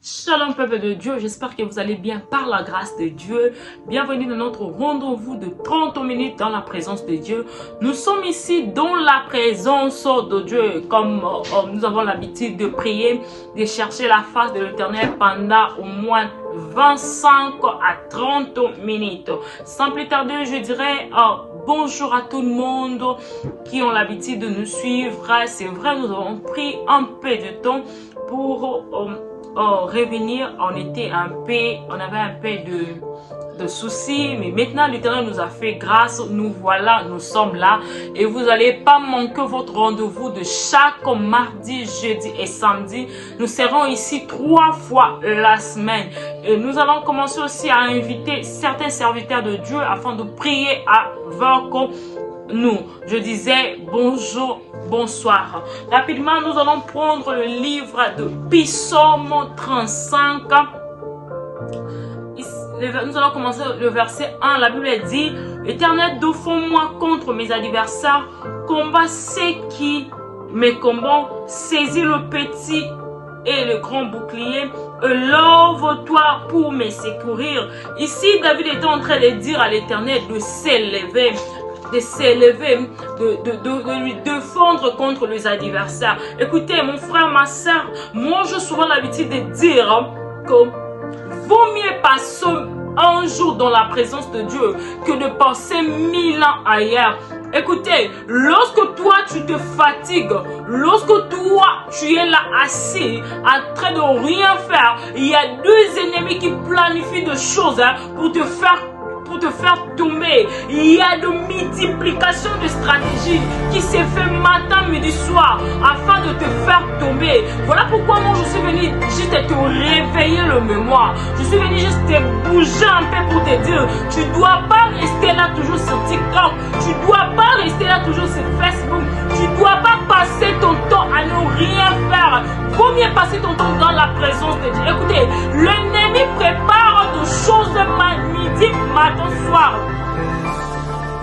Shalom peuple de Dieu, j'espère que vous allez bien par la grâce de Dieu. Bienvenue dans notre rendez-vous de 30 minutes dans la présence de Dieu. Nous sommes ici dans la présence de Dieu, comme nous avons l'habitude de prier, de chercher la face de l'Éternel pendant au moins 25 à 30 minutes. Sans plus tarder, je dirais bonjour à tout le monde qui ont l'habitude de nous suivre. C'est vrai, nous avons pris un peu de temps pour revenir. On avait un peu de soucis, mais maintenant l'Éternel nous a fait grâce. Nous voilà, nous sommes là et vous n'allez pas manquer votre rendez-vous de chaque mardi, jeudi et samedi. Nous serons ici 3 fois la semaine et nous allons commencer aussi à inviter certains serviteurs de Dieu afin de prier avec nous. Je disais bonjour, bonsoir. Rapidement, nous allons prendre le livre de Psaume 35. Nous allons commencer le verset 1. La Bible dit: Éternel, défends-moi contre mes adversaires, combat ceux qui me combattent, saisis le petit et le grand bouclier, lève-toi pour me secourir. Ici, David était en train de dire à l'Éternel de s'élever, de lui défendre contre les adversaires. Écoutez, mon frère, ma soeur, moi j'ai souvent l'habitude de dire que vaut mieux passer un jour dans la présence de Dieu que de passer 1000 ans ailleurs. Écoutez, lorsque toi tu te fatigues, lorsque toi tu es là assis en train de rien faire, il y a deux ennemis qui planifient des choses pour te faire tomber. Il y a de multiplication de stratégies qui se fait matin, midi, soir afin de te faire tomber. Voilà pourquoi moi je suis venu juste te réveiller le mémoire. Je suis venu juste te bouger un peu pour te dire, tu dois pas rester là toujours sur TikTok, tu dois pas rester là toujours sur Facebook, tu dois pas passer ton temps à ne rien faire. Vaut mieux passer ton temps dans la présence de Dieu. Écoutez, l'ennemi prépare de choses midi, matin, soir.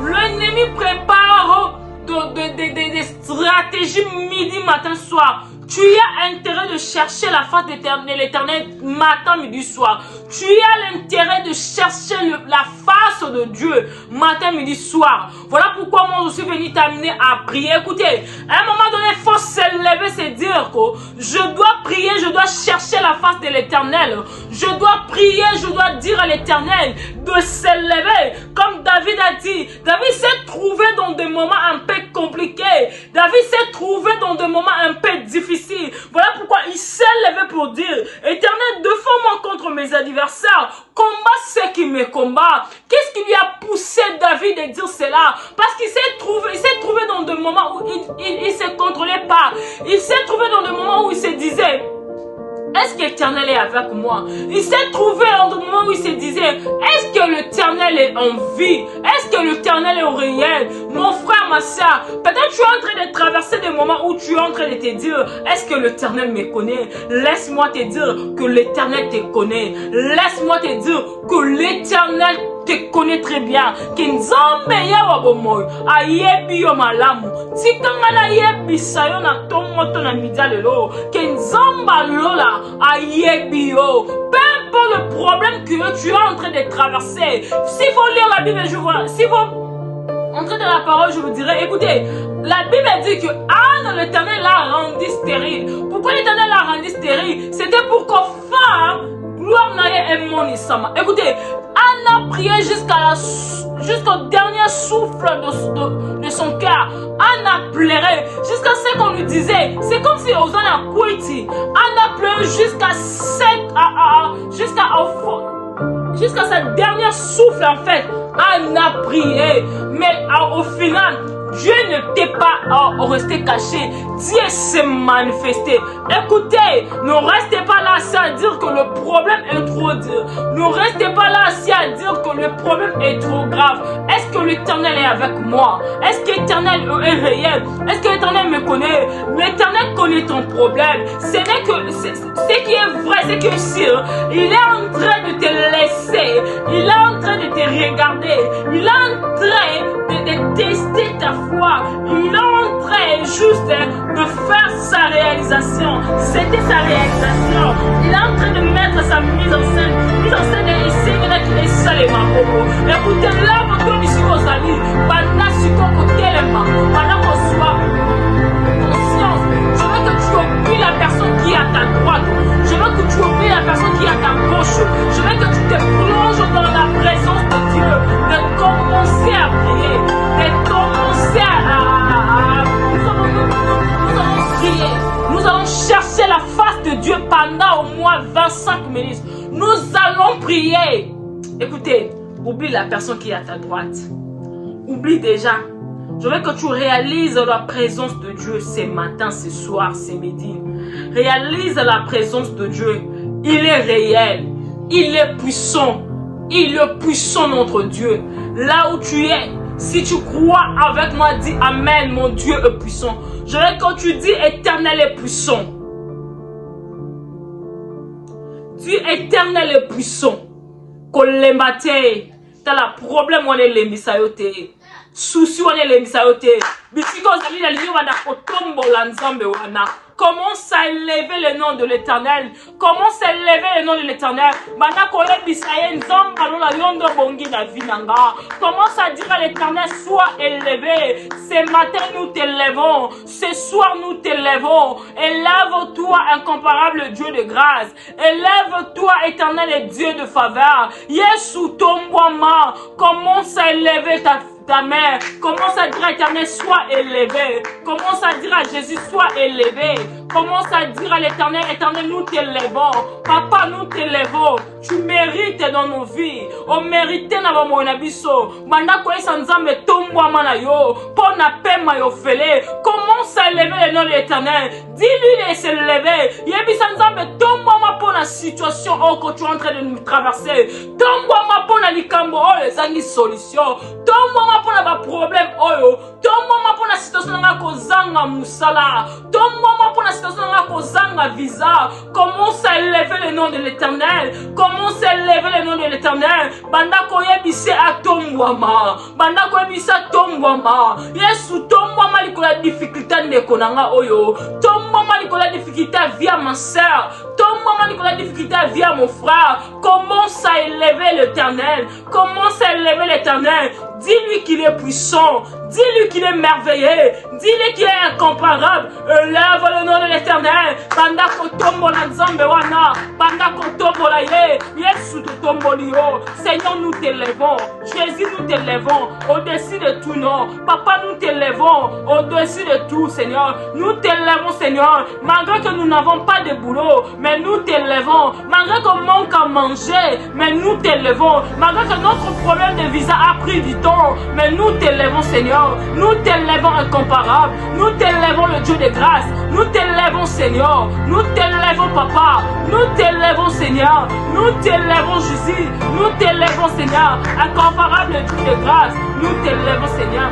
L'ennemi prépare des stratégies midi, matin, soir. Tu as intérêt de chercher la face de l'Éternel matin, midi, soir. Tu as l'intérêt de chercher la face de Dieu matin, midi, soir. Voilà pourquoi moi je suis venu t'amener à prier. Écoutez, à un moment donné, il faut s'élever, c'est dire que je dois prier, je dois chercher la face de l'Éternel. Je dois prier, je dois dire à l'Éternel de s'élever. Comme David a dit, David s'est trouvé dans des moments un peu compliqués. David s'est trouvé dans des moments un peu difficiles. Voilà pourquoi il s'est levé pour dire: Éternel, défends-moi contre mes adversaires, combat ceux qui me combattent. Qu'est-ce qui lui a poussé David de dire cela? Parce qu'il s'est trouvé dans des moments où il ne se contrôlait pas. Il s'est trouvé dans des moments où il se disait: est-ce que l'Éternel est avec moi? Il s'est trouvé dans des moments où il se disait: est-ce que l'Éternel est en vie? Est-ce que l'Éternel est au réel? Mon frère, ma soeur, peut-être tu es en train de traverser des moments où tu es en train de te dire: est-ce que l'Éternel me connaît? Laisse-moi te dire que l'Éternel te connaît. Laisse-moi te dire que l'Éternel te connaît très bien. Nzambe yawa bomoy ayebi yo malamu tikanga na yebi sayo na tomoto na midalelo Nzamba lola ayebi yo. Peu importe le problème que tu es en train de traverser, s'il faut lire la Bible, s'il faut entrer dans la parole, je vous dirais, écoutez, la Bible dit que Anne, l'Éternel l'a rendu stérile. Pourquoi l'Éternel l'a rendu stérile? C'était pour qu'enfin gloire n'aille et mon isama. Écoutez, Anne a prié jusqu'au dernier souffle de son cœur. Anne a pleuré jusqu'à ce qu'on lui disait. C'est comme si Ozana Kouiti. Anne a pleuré jusqu'à sa dernière souffle en fait. Anne a prié. Mais au final, Dieu ne t'est pas resté caché. Dieu s'est manifesté. Écoutez, ne restez pas là assis à dire que le problème est trop dur. Ne restez pas là assis à dire que le problème est trop grave. Est-ce que l'Éternel est avec moi? Est-ce que l'Éternel est réel? Est-ce que l'Éternel me connaît? L'Éternel connaît ton problème. Ce qui est vrai, c'est que sûr, il est en train de te laisser. Il est en train de te regarder. Il est en train de tester ta foi. Il est en train juste de faire sa réalisation. C'était sa réalisation. Il est en train de moi 25 minutes. Nous allons prier. Écoutez, oublie la personne qui est à ta droite. Oublie déjà. Je veux que tu réalises la présence de Dieu ce matin, ce soir, ce midi. Réalise la présence de Dieu. Il est réel. Il est puissant. Il est puissant, notre Dieu. Là où tu es, si tu crois avec moi, dis Amen, mon Dieu est puissant. Je veux que tu dis Éternel est puissant. Dis Éternel est puissant. Kolembate. T'as le problème, on est les misayote. Souci, on est les misayote. Bisiko zali na liyo wana kotombo la nzambe wana. Commence à élever le nom de l'Éternel. Commence à élever le nom de l'Éternel. Commence à dire à l'Éternel, sois élevé. Ce matin, nous t'élevons. Ce soir, nous t'élevons. Élève-toi, incomparable Dieu de grâce. Élève-toi, Éternel et Dieu de faveur. Yesu tombouama. Commence à élever ta mère. Commence à dire à l'Éternel, sois élevé. Commence à dire à Jésus, sois élevé. Commence à dire à l'Éternel, Éternel, nous t'élevons. Papa, nous t'élevons. Tu mérites dans nos vies. On mérite dans mon abisso. Mandako esanzambe tombwa manayo. Pona pema yo fele. Commence à élever le nom de l'Éternel. Dis-lui de se lever. Yebi sanzambe tombwa ma pona situation que tu es en train de nous traverser. Tombwa ma pona likambo oh les angi solution. Tombwa ma pona ba problème oyo. Tombwa ma pona situation nga kozanga musala. Tombwa ma pona situation nga kozanga visa. Commence à élever le nom de l'Éternel. Commence à élever le nom de l'Éternel. Bandako yebise atombwama. Bandako yebise atombwama. Yesu tombwama likola difficulté nekonanga oyo. Tombwama likola difficulté via ma sœur. Tombwama likola difficulté via mon frère. Commence à élever l'Éternel. Commence à élever l'Éternel. Dis-lui qu'il est puissant. Dis-lui qu'il est merveilleux. Dis-lui qu'il est incomparable. Élève le nom de l'Éternel. Bandako tombo la nzambe wana. Bandako tombo la ye. Yesu te tombo liyo. Seigneur, nous t'élevons. Jésus, nous t'élevons. Au-dessus de tout nom. Papa, nous t'élevons. Au-dessus de tout, Seigneur. Nous t'élevons, Seigneur. Malgré que nous n'avons pas de boulot, mais nous t'élevons. Malgré qu'on manque à manger, mais nous t'élevons. Malgré que notre problème de visa a pris du temps, mais nous t'élevons, Seigneur. Nous t'élevons incomparable. Nous t'élevons le Dieu de grâce. Nous t'élevons, Seigneur. Nous t'élevons, Papa. Nous t'élevons, Seigneur. Nous t'élevons, Jésus. Nous t'élevons, Seigneur. Incomparable Dieu de grâce. Nous t'élevons, Seigneur.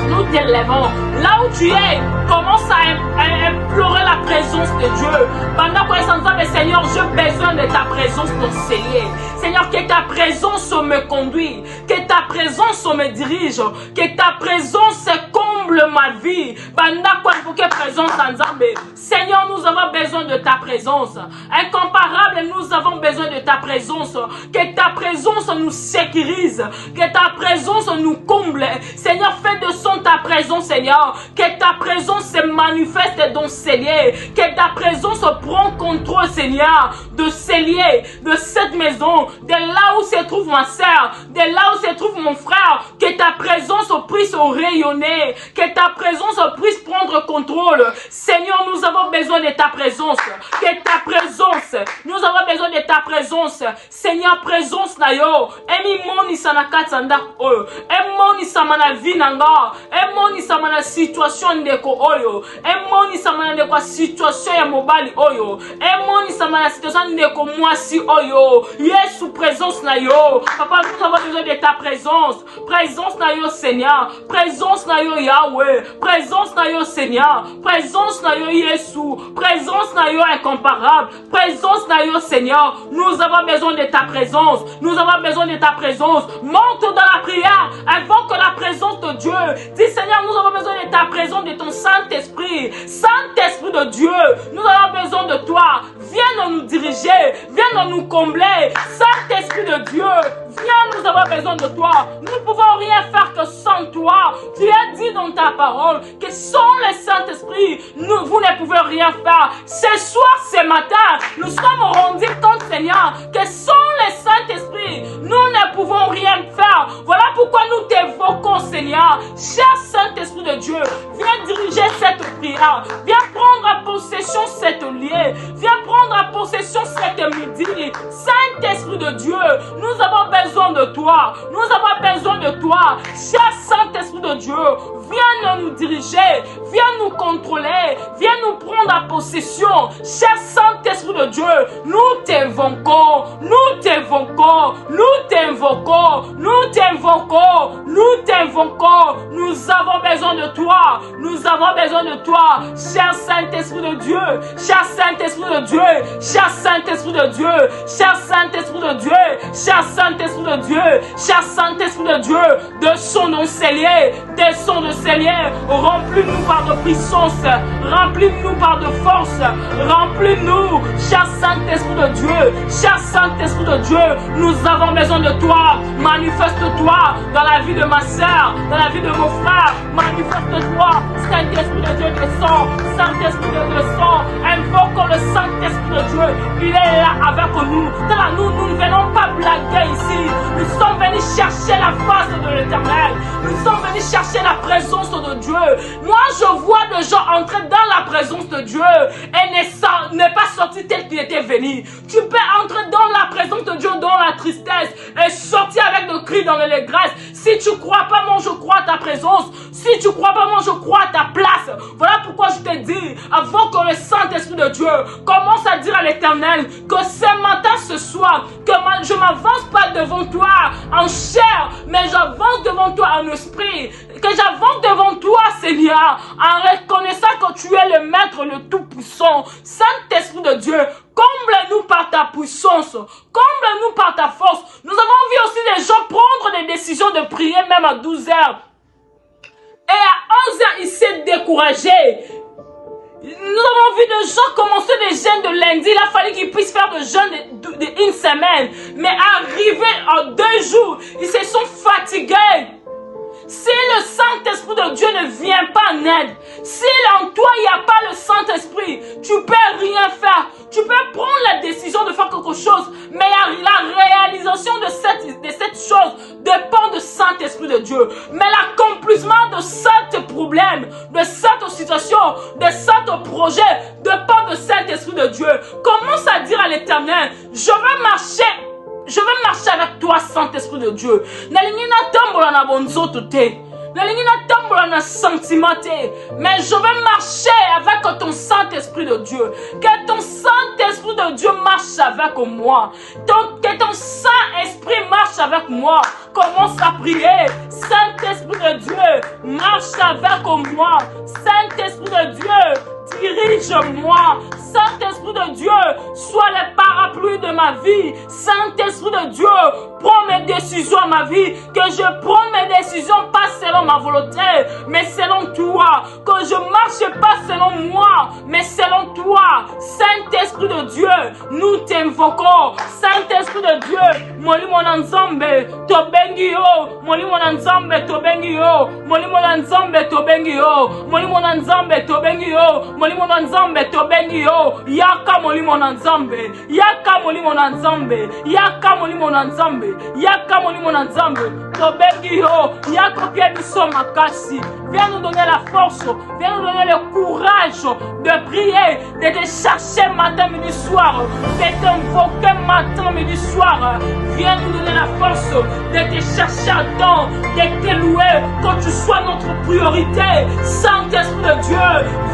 Nous t'élevons. Là où tu es, commence à implorer la présence de Dieu. Pendant qu'on est sans mais Seigneur, j'ai besoin de ta présence pour sceller. Seigneur, que ta présence me conduise, que ta présence me dirige, que ta présence comble ma vie. Pendant qu'on invoque présence en Zambé. Seigneur, nous avons besoin de ta présence. Incomparable, nous avons besoin de ta présence. Que ta présence nous sécurise, que ta présence nous comble. Seigneur, fais de son ta présence, Seigneur. Que ta présence se manifeste dans ces lieux. Que ta présence prend contrôle, Seigneur, de ces lieux, de cette maison, de là où se trouve ma soeur, de là où se trouve mon frère. Que ta présence puisse rayonner. Que ta présence puisse prendre contrôle. Seigneur, nous avons besoin de ta présence. Que ta présence, nous avons besoin de ta présence. Seigneur, présence na yo. Emi moni sanakata ndak oyo. Emi moni samana vinanga. Emoni samana situation ndeko oyo. Emoni samana ndeko situation ya mobali oyo. Emoni samana situation ndeko mwasi oyo. Yesu présence na yo. Papa, nous avons besoin de ta présence. Présence na yo Seigneur. Présence na yo Yahweh. Présence na yo Seigneur. Présence na yo Yesu. Présence na yo incomparable. Présence na yo Seigneur. Nous avons besoin de ta présence. Nous avons besoin de ta présence. Monte dans la prière. Invoque la présence de Dieu. Dis Seigneur, nous avons besoin de ta présence, de ton Saint-Esprit. Saint-Esprit de Dieu, nous avons besoin de toi. Viens nous diriger, viens nous combler. Saint-Esprit de Dieu, viens, nous avons besoin de toi. Nous ne pouvons rien faire que sans toi. Tu as dit dans ta parole que sans le Saint-Esprit, vous ne pouvez rien faire. Ce soir, ce matin, nous sommes rendus compte, Seigneur, que sans le Saint-Esprit, nous ne pouvons rien faire. Voilà pourquoi nous t'évoquons, Seigneur. Cher Saint-Esprit de Dieu, viens diriger cette prière. Viens prendre en possession cette lieu. Viens prendre en possession cette Jésus-Christ. Saint-Esprit de Dieu, nous avons besoin de toi. Nous avons besoin de toi. Cher Saint-Esprit de Dieu, viens nous diriger, viens nous contrôler, viens nous prendre en possession. Cher Saint-Esprit de Dieu, nous t'invoquons, nous t'invoquons, nous t'invoquons, nous t'invoquons, nous t'invoquons. Nous avons besoin de toi, nous avons besoin de toi. Cher Saint-Esprit de Dieu, cher Saint-Esprit de Dieu, cher Saint-Esprit de Dieu, cher Saint-Esprit de Dieu, cher Saint-Esprit de Dieu, cher Saint-Esprit de Dieu, de son nom scellé, descends de Seigneur, remplis-nous par de puissance, remplis-nous par de force, remplis-nous, cher Saint-Esprit de Dieu, cher Saint-Esprit de Dieu, nous avons besoin de toi, manifeste-toi dans la vie de ma soeur, dans la vie de mon frère, manifeste-toi, Saint-Esprit de Dieu descend, Saint-Esprit de Dieu descend, invoquons le Saint-Esprit de Dieu, il est là avec nous, nous ne venons pas blaguer ici, nous sommes venus chercher la face de l'Éternel, nous sommes venus chercher la présence de Dieu. Moi, je vois des gens entrer dans la présence de Dieu et n'est pas sorti tel qu'il était venu. Tu peux entrer dans la présence de Dieu, dans la tristesse et sortir avec des cris dans l'allégresse. Si tu crois pas, moi, je crois à ta présence. Si tu crois pas, moi, je crois à ta place. Voilà pourquoi je te dis, avant que le Saint-Esprit de Dieu commence à dire à l'Éternel que ce matin, ce soir, que je m'avance pas devant toi en chair, mais j'avance devant toi en esprit, que j'avance devant toi, Seigneur, en reconnaissant que tu es le Maître, le Tout-Puissant. Saint-Esprit de Dieu, comble-nous par ta puissance, comble-nous par ta force. Nous avons vu aussi des gens prendre des décisions de prier même à 12 heures. Et à 11 heures, ils s'est découragé. Nous avons vu des gens commencer des jeûnes de lundi. Il a fallu qu'ils puissent faire des jeûnes d'une semaine. Mais arrivé en 2 jours, ils se sont fatigués. Si le Saint-Esprit de Dieu ne vient pas en aide, si en toi il n'y a pas le Saint-Esprit, tu ne peux rien faire. Tu peux prendre la décision de faire quelque chose, mais la réalisation de cette chose dépend du Saint-Esprit de Dieu. Mais l'accomplissement de ce problème, de cette situation, de ce projet dépend du Saint-Esprit de Dieu. Commence à dire à l'Éternel, je veux marcher avec toi, Saint-Esprit de Dieu. Nalingi na tambola na bonzoto te. Nalingi na tambola na sentiment te. Mais je veux marcher avec ton Saint-Esprit de Dieu. Que ton Saint-Esprit de Dieu marche avec moi. Que ton Saint-Esprit marche avec moi. Commence à prier. Saint-Esprit de Dieu, marche avec moi. Saint-Esprit de Dieu, dirige-moi. Saint-Esprit de Dieu, sois le parapluie de ma vie. Saint-Esprit de Dieu, prends mes décisions à ma vie. Que je prenne mes décisions pas selon ma volonté, mais selon toi. Que je marche pas selon moi, mais selon toi. Saint-Esprit de Dieu, nous t'invoquons. Saint-Esprit de Dieu, moli mon ensemble, tobengi yo. Moli mon ensemble, tobengi yo. Moli mon ensemble, tobengi yo. Moli mon ensemble, tobengi yo. Moli mon ensemble, tobengi yo. Yaka molimo na nzambe, yaka molimo na nzambe, yaka molimo na nzambe, yaka molimo na nzambe. Tobengi yo, yako pia biso makasi. Viens nous donner la force, viens nous donner le courage de prier, de te chercher matin, midi, soir, de t'invoquer matin, midi, soir. Viens nous donner la force de te chercher à temps, de te louer, que tu sois notre priorité. Saint-Esprit de Dieu,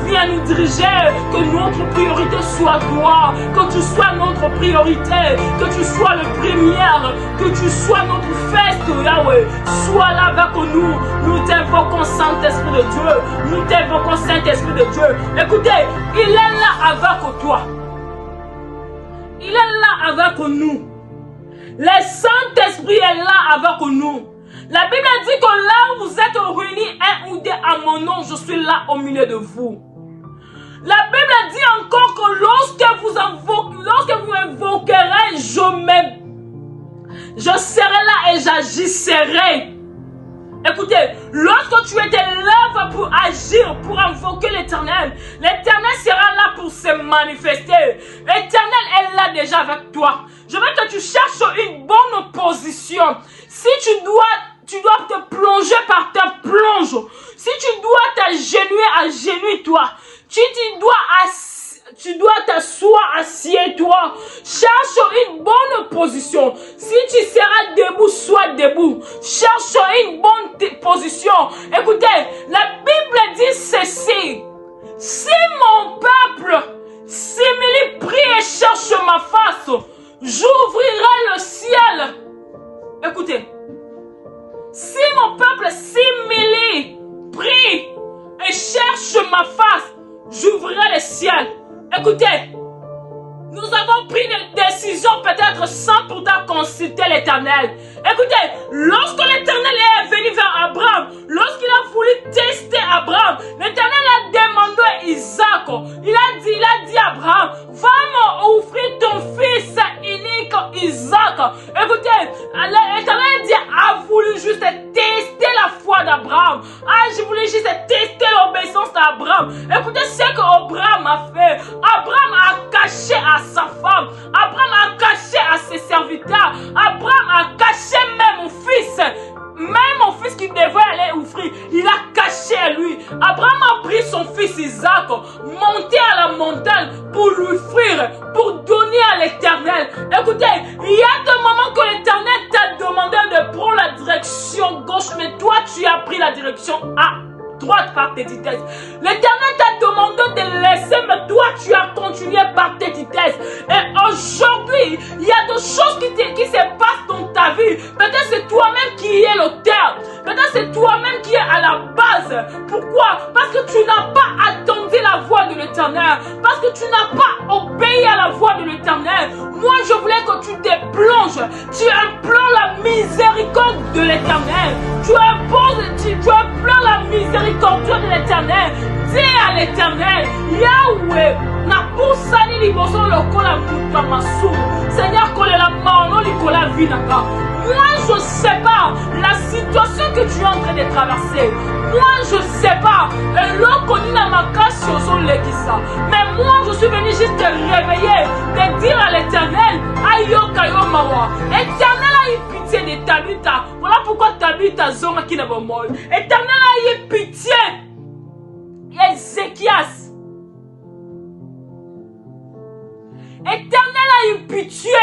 viens nous diriger, que notre priorité soit toi, que tu sois notre priorité, que tu sois le premier, que tu sois notre fête, Yahweh. Sois là avec nous, nous t'invoquons Saint-Esprit de Dieu, nous t'invoquons Saint-Esprit de Dieu. Écoutez, il est là avec toi, il est là avec nous, le Saint-Esprit est là avec nous. La Bible dit que là où vous êtes réunis un ou deux à mon nom, je suis là au milieu de vous. La Bible dit encore que lorsque vous invoquerez, je serai là et j'agirai. Écoutez, lorsque tu te lèves pour agir, pour invoquer l'Éternel, l'Éternel sera là pour se manifester. L'Éternel est là déjà avec toi. Je veux que tu cherches une bonne position. Si tu dois te plonger par terre, plonge. Si tu dois t'agenouiller, agenouille-toi. Tu dois t'asseoir, assieds-toi. Cherche une bonne position. Si tu seras debout, sois debout. Cherche une bonne position. Écoutez, la Bible dit ceci. Si mon peuple s'humilie, prie et cherche ma face, j'ouvrirai le ciel. Écoutez. Si mon peuple s'humilie, prie et cherche ma face, j'ouvrirai le ciel. Écoutez, nous avons pris des décisions peut-être sans pourtant consulter l'Éternel. Écoutez, lorsque l'Éternel est venu vers Abraham, lorsqu'il a voulu tester Abraham, l'Éternel a demandé à Isaac, il a dit à Abraham, va m'offrir ton fils unique Isaac. Écoutez, l'Éternel a voulu juste tester la foi d'Abraham. Je voulais juste tester l'obéissance d'Abraham. Écoutez ce qu'Abraham a fait. Abraham a caché à sa femme. Abraham a caché à ses serviteurs. Abraham a caché même mon fils. Même mon fils qui devait aller offrir, il a caché à lui. Abraham a pris son fils Isaac, monté à la montagne pour lui offrir, pour donner à l'Éternel. Écoutez, il y a des moments que l'Éternel t'a demandé de prendre la direction gauche, mais toi tu as pris la direction à droite par tes vitesses. L'Éternel t'a demandé de laisser, mais toi tu as continué par tes vitesses. Et aujourd'hui, il y a des choses qui se passent dans ta vie. Peut-être c'est toi-même qui es l'auteur. Peut-être c'est toi-même qui es à la base. Pourquoi? Parce que tu n'as pas attendu la voix de l'Éternel. Parce que tu n'as pas obéi à la voix de l'Éternel. Moi, je voulais que tu te plonges. Tu implores la miséricorde de l'Éternel. Tu implores la miséricorde de l'Éternel. Dis à l'Éternel, Yahweh, na poussani liboso lokola muta masumu. Seigneur, kolela maono likola vinaka. Moi, je sais pas la situation que tu es en train de traverser. Moi, je sais pas. Mais moi, je suis venu juste te réveiller, de dire à l'Éternel, Ayoka yo mawa. Éternel a eu pitié de Tabitha. Voilà pourquoi Tabitha zonga qui n'a pas mort. Éternel a eu pitié. Ézéchias. Éternel a eu pitié.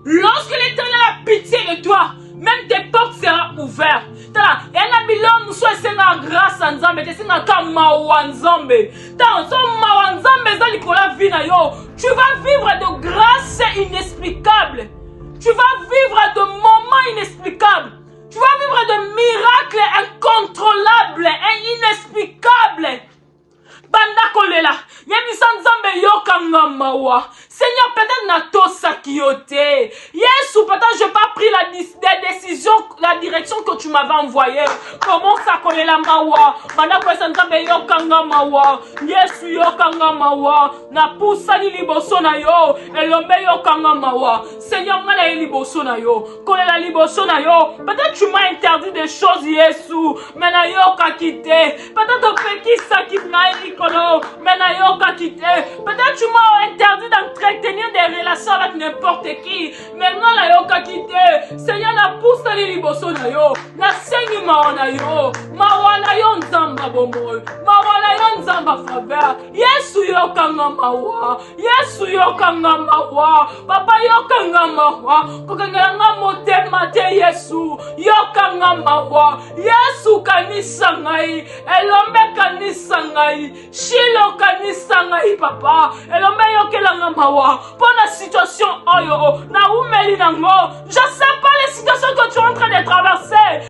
Lorsque l'Éternel a pitié de toi, même tes portes seront ouvertes. Et la milon nous soit senga grâce à Nzambe, te senga kama wanzambe. So mawanzambe za likola vina yo. Tu vas vivre de grâce inexplicable. Tu vas vivre de moments inexplicables. Tu vas vivre de miracles incontrôlables et inexplicables. Banda kolela, yebisa Nzambe yokanga mawa. Seigneur, peut-être na to sakiote. Yes, ou peut-être je n'ai pas pris la décision, la direction que tu m'avais envoyée. Comment ça connaît la mawa? Banda kwesa Nzambe yokanga mawa. Yes, yokanga mawa. Na poussa ni liboso na yo. Elombe yokanga mawa. Seigneur, ngana liboso na yo. Kolela liboso na yo. Peut-être tu m'as interdit des choses, Yesu. Mais na yoka quitté. Peut-être peki sakit na elikolo. Mais na yoka quitté. Peut-être tu m'as interdit d'entretenir des relations avec n'importe qui. Maintenant la yoka quitté. Seigneur, na poussa li liboso na yo. Na sengi mawana yo. Mawana yo nzamba bomoy. Mawana yo nzamba faveur. Yesu yokanga mawa. Yesu yokanga mawa. Papa yokanga mawa. Kokanga motema te Yesu. Yokanga mawa. Yesu kanisa ngai. Elombe kanisa ngai. Shilo kanisa ngai papa. Elombe yokelanga mawa. Pour la situation oyo. Na umeli nango. Je sais pas les situations que tu es en train de traverser.